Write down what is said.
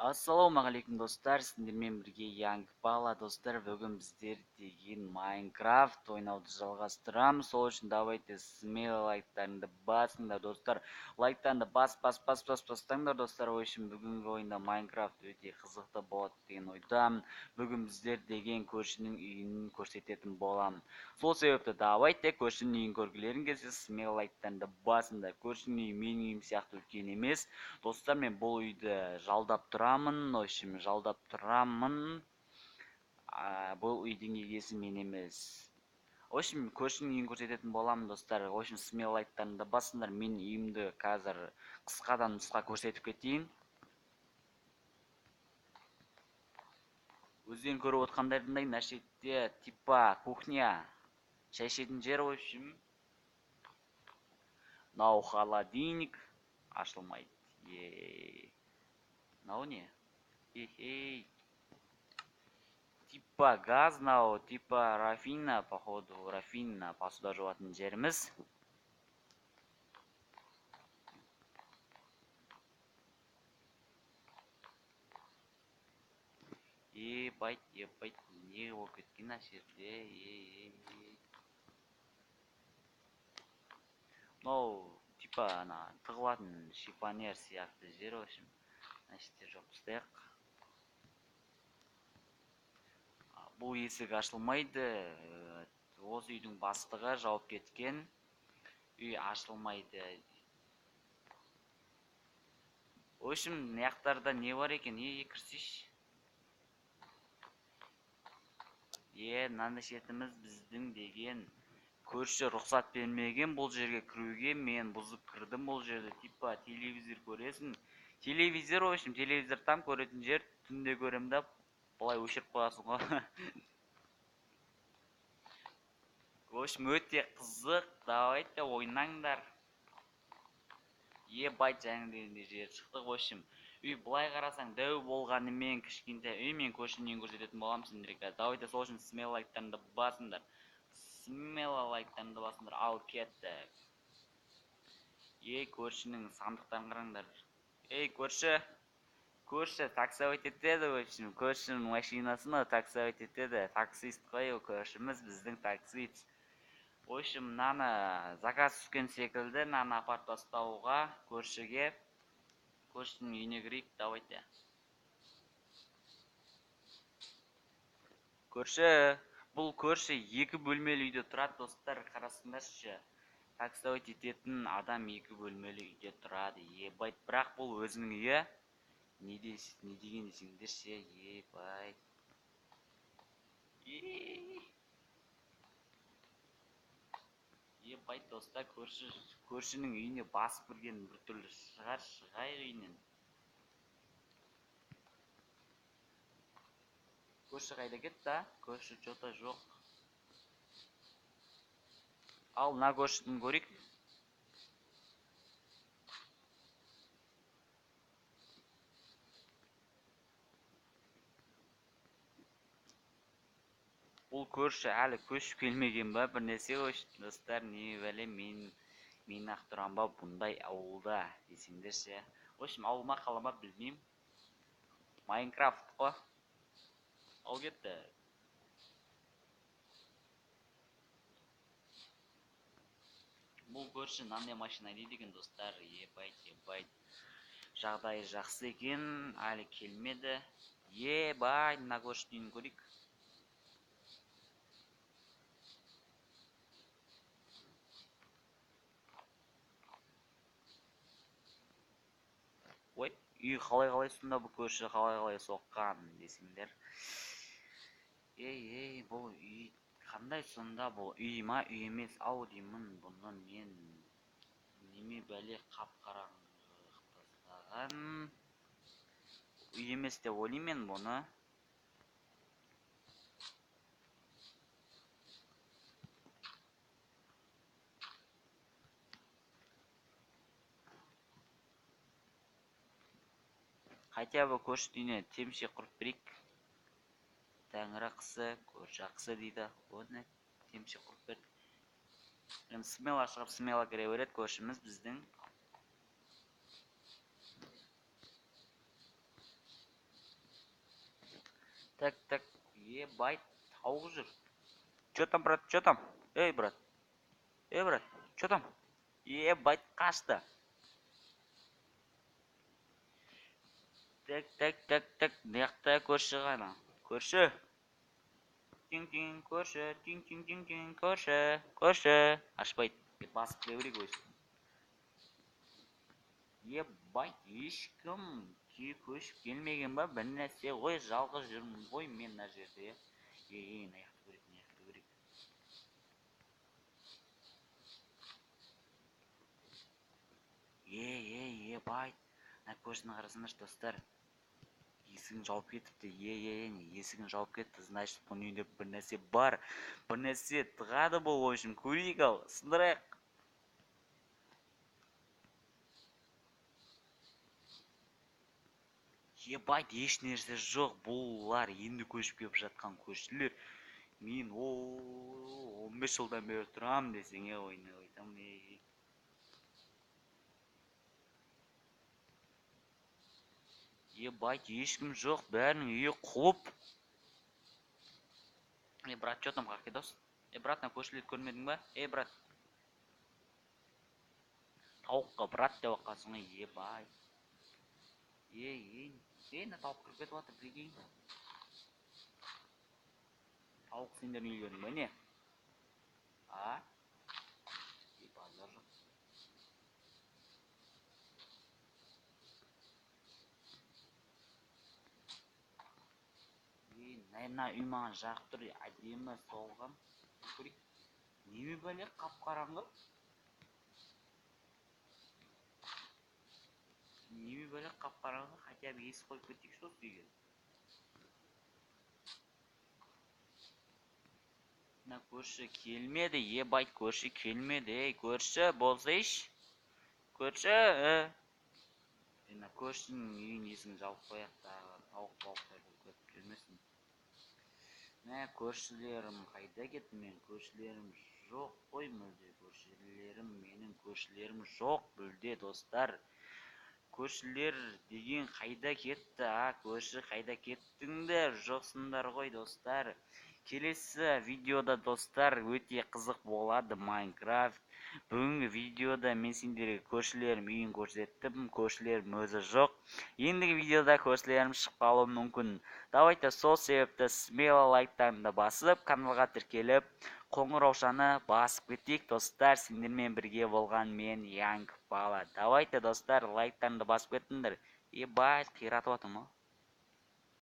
Ассалаумағалейкум достар, сіздермен бірге Young Bala достар. Бүгін біздер деген Майнкрафт ойнауды жалғастырамыз. Сол үшін давайте смело лайктарыңды басыңдар достар. Лайктарыңды бастаңдар достар. Ой үшін бүгінгі ойында Майнкрафт өте қызықты болады деген ойдамын. Бүгін біздер деген көршінің үйін көрсететін боламын. Сол себепті давайте көршінің үйін көргілерің келсе смело лайктарыңды басыңдар. Көршінің үйі менің үйім сияқты үлкен емес. Достар, мен бұл үйді жалдап тұрамын, бұл үйдің егесі мен емес. Көршінің үйін көрсететін боламын достар. Смело лайктарыңды басыңдар. Мен үйімді қазір қысқадан нұсқа көрсетіп кетейін. Өздерің көріп отқандарындай, мына жерде типа кухня, шай ішетін жер. Мынау холодильник ашылмайды. Мынау не? Типа газ, мынау типа рафина, походу рафина, посуда жуатын жеріміз. Ебайт, не болып кеткен мына жерде? Мынау типа ана тығылатын шифонер сияқты жер. Мына жерде жоқ, тастайық. Бұл есік ашылмайды. Осы үйдің бастығы жауып кеткен. Үй ашылмайды. Мынаяқтарда не бар екен? Кірсейші. Мынандай шетіміз біздің деген көрші рұқсат бермеген бұл жерге кіруге. Мен бұзып кірдім бұл жерде. Типа телевизор көресің. Телевизор там көретін жер. Түнде көремді, бұлай өшіріп қоясың ғой. Өте қызық. Давайте ойнаңдар. Байт жаңағыдай жер шықтық. Үй бұлай қарасаң дәу болғанымен кішкентай үй. Мен көршінің үйін көрсететін боламын сендерге. Давайте сол үшін смело лайктарыңды басыңдар. Ал кетті. Көршінің сандықтарын қараңдар. Көрші таксовать етеді. Көршінің машинасына таксовать етеді. Таксист қой, көршіміз біздің таксист. Мынаны заказ түскен секілді, мынаны апарып тастауға көршіге. Көршінің үйіне кірейік, давайте. Бұл көрші 2 бөлмелі үйде тұрады достар, қарасыңдаршы. Таксовать ететін адам 2 бөлмелі үйде тұрады. Байт, бірақ бұл өзінің үйі. Не деген десеңдерші, байт. Байт достар, көршінің үйіне басып кірген бір түрлі шығайық үйінен. Көрші қайда кетті? Көрші жота жоқ. Ал, мына көршінің көрейік. Бұл көрші әлі көшіп келмеген ба? Бір нәрсе достар, не бәлем, мен ақ тұрам ба бұндай ауылда десеңдерші. Ауылма қалама білмейм. Майнкрафт қой. Ал кетті. Бұл көрші мынандай машина дейді екен достар. Байт. Жағдайы жақсы екен, әлі келмеді. Байт, мына көршінің үйін көрейік. Үй қалай сонда, бұл көрші қалай соққан десеңдер. Бұл үй қандай сонда? Бұл үй ма, үй емес ау деймін. Бұны мен неме бәле қап-қараңғы тастаған. Үй емес деп ойлаймын бұны. Хотя бы көрші үйіне темше құрып берейік. Тәңірақысы, көршақысы дейді. Оны темше құрып бердік. Смело шығып, смело кіре береді көршіміз біздің. Так, ебать, тауық жүр. Чё там, брат, чё там? Эй, брат, чё там? Ебать, қашты. Так, мыяқта көрші ғана. Көрші. Тин, көрші, тин, көрші. Ашпайды, басып келе берейік өзі. Ебать, ешкім көшіп келмеген ба? Бір нәрсе ғой, жалғыз жүрмін ғой мен мына жерде. Мыяқта көрейік. Ебать. Мына көршіні қарасаңдаршы, достар. Есігін жауып кетіпті. Есігін жауып кетті. Значит, бұның үйінде бір нәрсе бар. Бір нәрсе тығады бұл, в общем, көрейік ал. Сындырайық. Ебать, еш нәрсе жоқ. Бұлар енді көшіп келіп жатқан көршілер. Мен 15 жылдан бері тұрам десең, ойна айтам. Ебать, ешкім жоқ, бәрінің үйі құлып. Брат, чё там, как идос? Брат, на көшілерді көрмедің ба? Брат. Тауыққа брат деп оқасың, ебай. На тауық кіріп кетіп жатыр, прикинь. Тауық сендердің үйлерің ба не? Базар жоқ. Мына үй маған жағып тұр, әдемі соғылған. Көрейік. Неме бәле, қап-қараңғы? Хотя бы есі қойып кетейік сол үйге. Мына көрші келмеді, ебайт, көрші келмеді. Көрші болсайш. Көрші. Мына көршінің үйін есігін жауып қояқ та, тауық болып келмесін. Мә, көршілерім қайда кетті? Мен көршілерім жоқ қой мүлде. Менің көршілерім жоқ мүлде, достар. Көршілер деген қайда кетті? Көрші қайда кеттіңдер? Жоқсыңдар ғой, достар. Келесі видеода, достар, өте қызық болады Майнкрафт. Бүгінгі видеода мен сендерге көршілерім үйін көрсеттім, көршілерім өзі жоқ. Ендігі видеода көршілерім шығып қалуы мүмкін. Давайте сол себепті смело лайктарымды басып, каналға тіркеліп, қоңыраушаны басып кетейік, достар. Сендермен бірге болған мен Янг Бала. Давайте, достар, лайктарымды басып кеттіңдер. Ебать, қиратып атым,